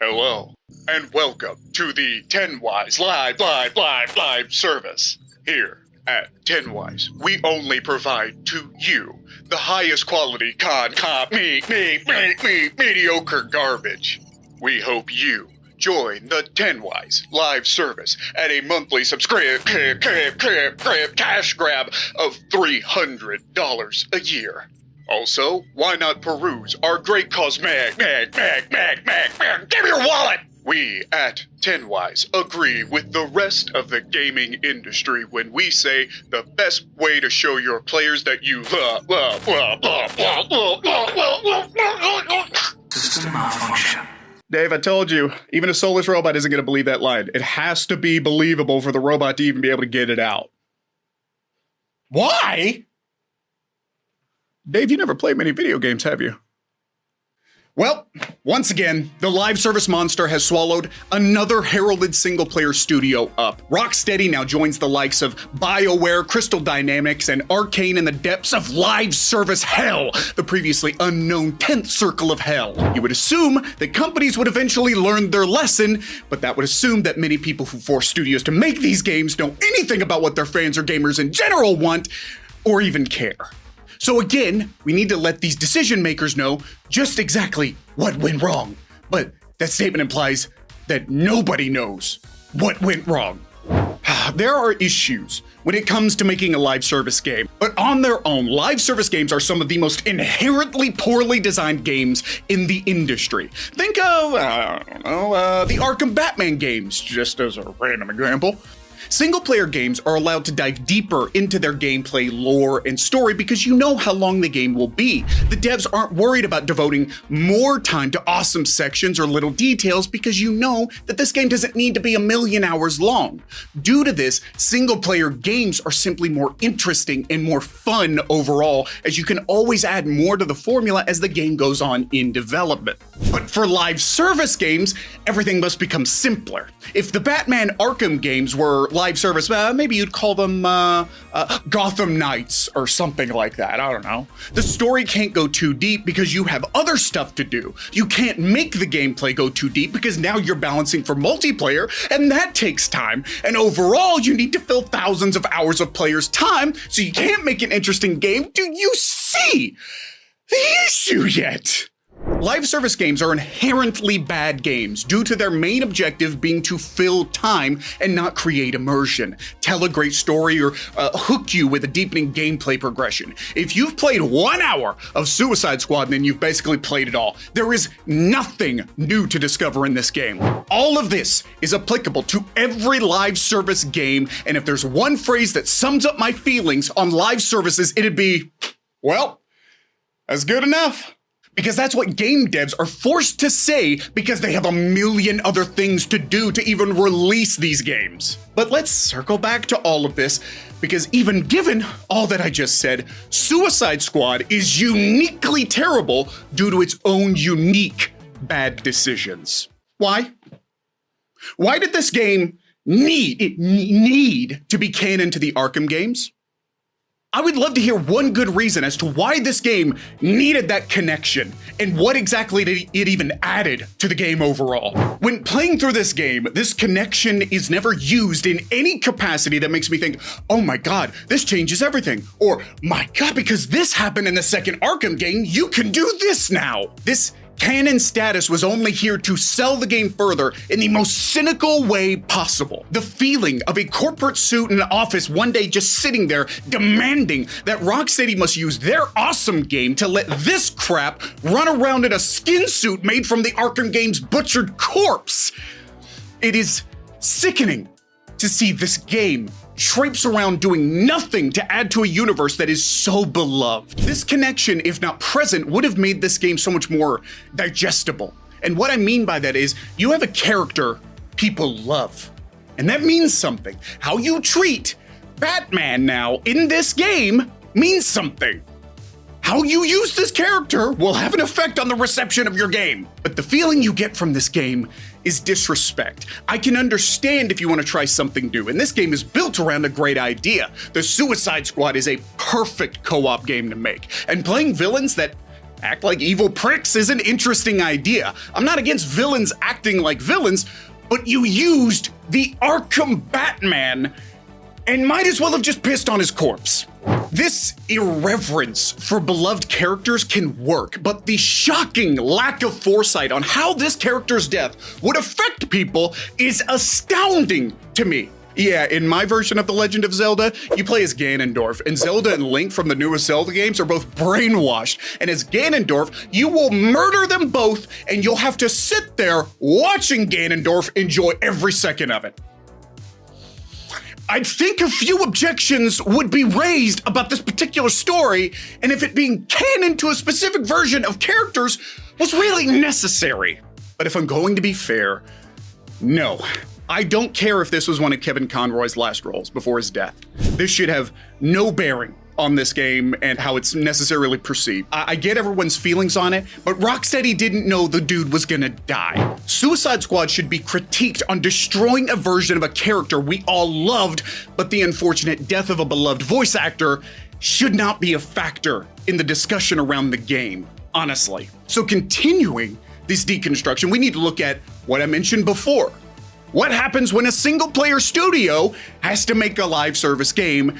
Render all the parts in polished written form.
Hello, and welcome to the 10Wise live service. Here at 10Wise, we only provide to you the highest quality mediocre garbage. We hope you join the 10Wise live service at a monthly cash grab of $300 a year. Also, why not peruse our great cosmetic give me your wallet! We at 10Wise agree with the rest of the gaming industry when we say the best way to show your players that you System malfunction. Dave, I told you, even a soulless robot isn't going to believe that line. It has to be believable for the robot to even be able to get it out. Why? Dave, you never played many video games, have you? Well, once again, the live service monster has swallowed another heralded single-player studio up. Rocksteady now joins the likes of BioWare, Crystal Dynamics, and Arcane in the depths of live service hell, the previously unknown 10th circle of hell. You would assume that companies would eventually learn their lesson, but that would assume that many people who force studios to make these games know anything about what their fans or gamers in general want, or even care. So again, we need to let these decision makers know just exactly what went wrong. But that statement implies that nobody knows what went wrong. There are issues when it comes to making a live service game, but on their own, live service games are some of the most inherently poorly designed games in the industry. Think of, the Arkham Batman games, just as a random example. Single-player games are allowed to dive deeper into their gameplay, lore, and story because you know how long the game will be. The devs aren't worried about devoting more time to awesome sections or little details because you know that this game doesn't need to be 1,000,000 hours long. Due to this, single-player games are simply more interesting and more fun overall, as you can always add more to the formula as the game goes on in development. But for live service games, everything must become simpler. If the Batman Arkham games were live service, maybe you'd call them Gotham Knights or something like that. I don't know. The story can't go too deep because you have other stuff to do. You can't make the gameplay go too deep because now you're balancing for multiplayer, and that takes time. And overall, you need to fill thousands of hours of players' time, so you can't make an interesting game. Do you see the issue yet? Live service games are inherently bad games due to their main objective being to fill time and not create immersion, tell a great story, or hook you with a deepening gameplay progression. If you've played 1 hour of Suicide Squad, then you've basically played it all. There is nothing new to discover in this game. All of this is applicable to every live service game, and if there's one phrase that sums up my feelings on live services, it'd be, well, that's good enough. Because that's what game devs are forced to say because they have 1,000,000 other things to do to even release these games. But let's circle back to all of this, because even given all that I just said, Suicide Squad is uniquely terrible due to its own unique bad decisions. Why? Why did this game need to be canon to the Arkham games? I would love to hear one good reason as to why this game needed that connection and what exactly it even added to the game overall. When playing through this game, this connection is never used in any capacity that makes me think, oh my god, this changes everything. Or, my god, because this happened in the second Arkham game, you can do this now. This canon status was only here to sell the game further in the most cynical way possible. The feeling of a corporate suit in an office one day just sitting there demanding that Rocksteady must use their awesome game to let this crap run around in a skin suit made from the Arkham game's butchered corpse. It is sickening to see this game traipse around doing nothing to add to a universe that is so beloved. This connection, if not present, would have made this game so much more digestible. And what I mean by that is, you have a character people love. And that means something. How you treat Batman now in this game means something. How you use this character will have an effect on the reception of your game. But the feeling you get from this game is disrespect. I can understand if you want to try something new, and this game is built around a great idea. The Suicide Squad is a perfect co-op game to make, and playing villains that Act like evil pricks is an interesting idea. I'm not against villains acting like villains, but you used the Arkham Batman and might as well have just pissed on his corpse. This irreverence for beloved characters can work, but the shocking lack of foresight on how this character's death would affect people is astounding to me. Yeah, in my version of The Legend of Zelda, you play as Ganondorf, and Zelda and Link from the newest Zelda games are both brainwashed. And as Ganondorf, you will murder them both, and you'll have to sit there watching Ganondorf enjoy every second of it. I'd think a few objections would be raised about this particular story, and if it being canon to a specific version of characters was really necessary. But if I'm going to be fair, no. I don't care if this was one of Kevin Conroy's last roles before his death. This should have no bearing on this game and how it's necessarily perceived. I get everyone's feelings on it, but Rocksteady didn't know the dude was gonna die. Suicide Squad should be critiqued on destroying a version of a character we all loved, but the unfortunate death of a beloved voice actor should not be a factor in the discussion around the game, honestly. So continuing this deconstruction, we need to look at what I mentioned before. What happens when a single-player studio has to make a live service game,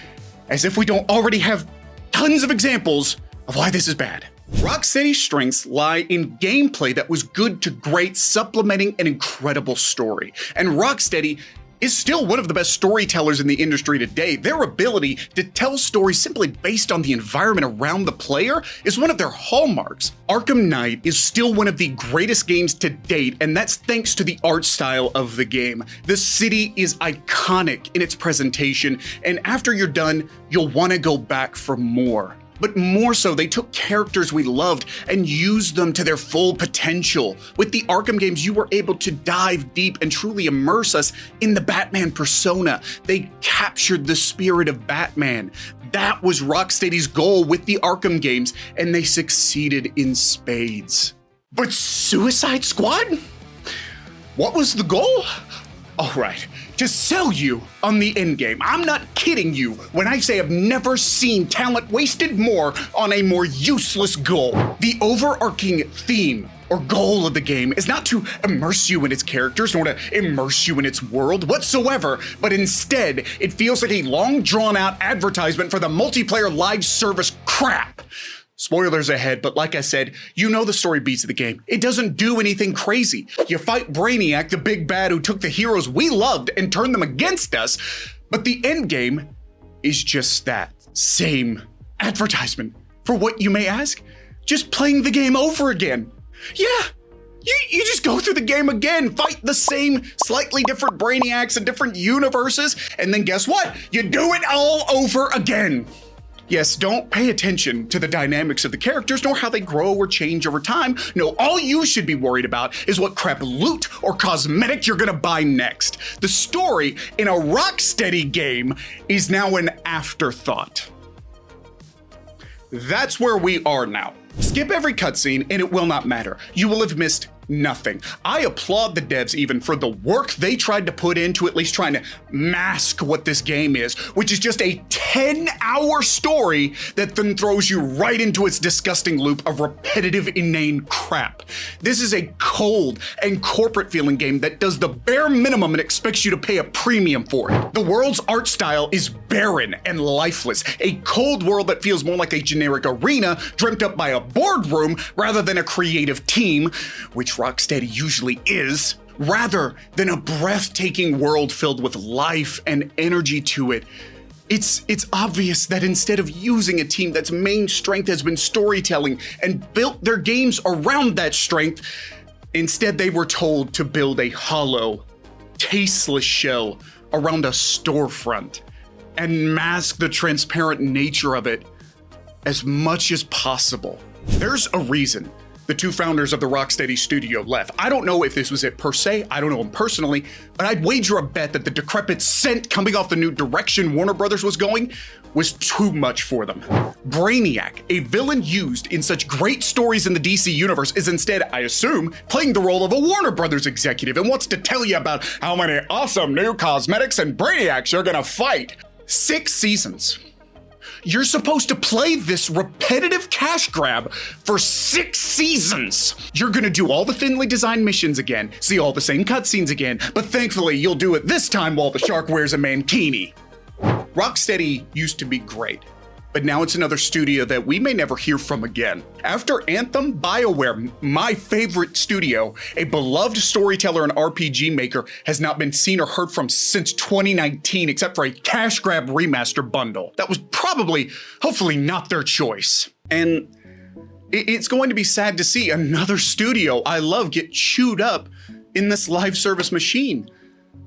as if we don't already have tons of examples of why this is bad. Rocksteady's strengths lie in gameplay that was good to great, supplementing an incredible story. And Rocksteady is still one of the best storytellers in the industry today. Their ability to tell stories simply based on the environment around the player is one of their hallmarks. Arkham Knight is still one of the greatest games to date, and that's thanks to the art style of the game. The city is iconic in its presentation, and after you're done, you'll want to go back for more. But more so, they took characters we loved and used them to their full potential. With the Arkham games, you were able to dive deep and truly immerse us in the Batman persona. They captured the spirit of Batman. That was Rocksteady's goal with the Arkham games, and they succeeded in spades. But Suicide Squad? What was the goal? All right, to sell you on the endgame. I'm not kidding you when I say I've never seen talent wasted more on a more useless goal. The overarching theme or goal of the game is not to immerse you in its characters nor to immerse you in its world whatsoever, but instead it feels like a long drawn out advertisement for the multiplayer live service crap. Spoilers ahead, but like I said, you know the story beats of the game. It doesn't do anything crazy. You fight Brainiac, the big bad who took the heroes we loved and turned them against us, but the end game is just that same advertisement. For what, you may ask? Just playing the game over again. Yeah, you just go through the game again, fight the same slightly different Brainiacs in different universes, and then guess what? You do it all over again. Yes, don't pay attention to the dynamics of the characters nor how they grow or change over time. No, all you should be worried about is what crap loot or cosmetic you're gonna buy next. The story in a Rocksteady game is now an afterthought. That's where we are now. Skip every cutscene and it will not matter. You will have missed nothing. I applaud the devs even for the work they tried to put into at least trying to mask what this game is, which is just a 10-hour story that then throws you right into its disgusting loop of repetitive, inane crap. This is a cold and corporate feeling game that does the bare minimum and expects you to pay a premium for it. The world's art style is barren and lifeless, a cold world that feels more like a generic arena dreamt up by a boardroom rather than a creative team, which Rocksteady usually is, rather than a breathtaking world filled with life and energy to it. It's obvious that instead of using a team that's main strength has been storytelling and built their games around that strength, instead they were told to build a hollow, tasteless shell around a storefront and mask the transparent nature of it as much as possible. There's a reason the two founders of the Rocksteady studio left. I don't know if this was it per se, I don't know them personally, but I'd wager a bet that the decrepit scent coming off the new direction Warner Brothers was going was too much for them. Brainiac, a villain used in such great stories in the DC universe, is instead, I assume, playing the role of a Warner Brothers executive and wants to tell you about how many awesome new cosmetics and Brainiacs you're gonna fight. 6 seasons. You're supposed to play this repetitive cash grab for 6 seasons. You're gonna do all the thinly designed missions again, see all the same cutscenes again, but thankfully you'll do it this time while the shark wears a mankini. Rocksteady used to be great, but now it's another studio that we may never hear from again. After Anthem, BioWare, my favorite studio, a beloved storyteller and RPG maker, has not been seen or heard from since 2019, except for a cash grab remaster bundle. That was probably, hopefully not their choice. And it's going to be sad to see another studio I love get chewed up in this live service machine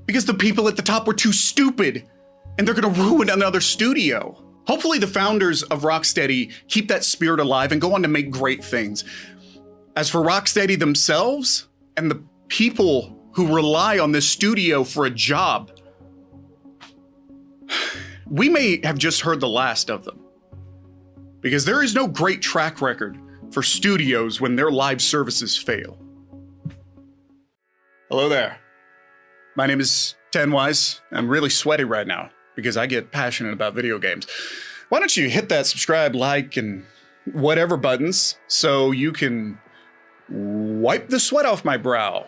because the people at the top were too stupid and they're gonna ruin another studio. Hopefully the founders of Rocksteady keep that spirit alive and go on to make great things. As for Rocksteady themselves and the people who rely on this studio for a job, we may have just heard the last of them. Because there is no great track record for studios when their live services fail. Hello there. My name is Tenwise. I'm really sweaty right now because I get passionate about video games. Why don't you hit that subscribe, like, and whatever buttons so you can wipe the sweat off my brow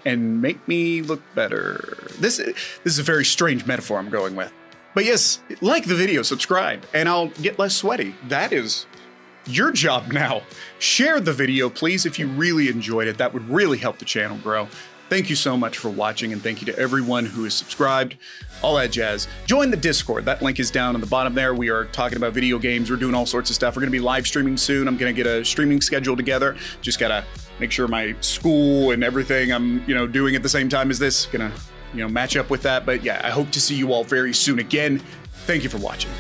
and make me look better. This is a very strange metaphor I'm going with. But yes, like the video, subscribe, and I'll get less sweaty. That is your job now. Share the video, please, if you really enjoyed it. That would really help the channel grow. Thank you so much for watching, and thank you to everyone who is subscribed, all that jazz. Join the Discord. That link is down on the bottom there. We are talking about video games. We're doing all sorts of stuff. We're gonna be live streaming soon. I'm gonna get a streaming schedule together. Just gotta make sure my school and everything I'm, doing at the same time as this, gonna, match up with that. But yeah, I hope to see you all very soon again. Thank you for watching.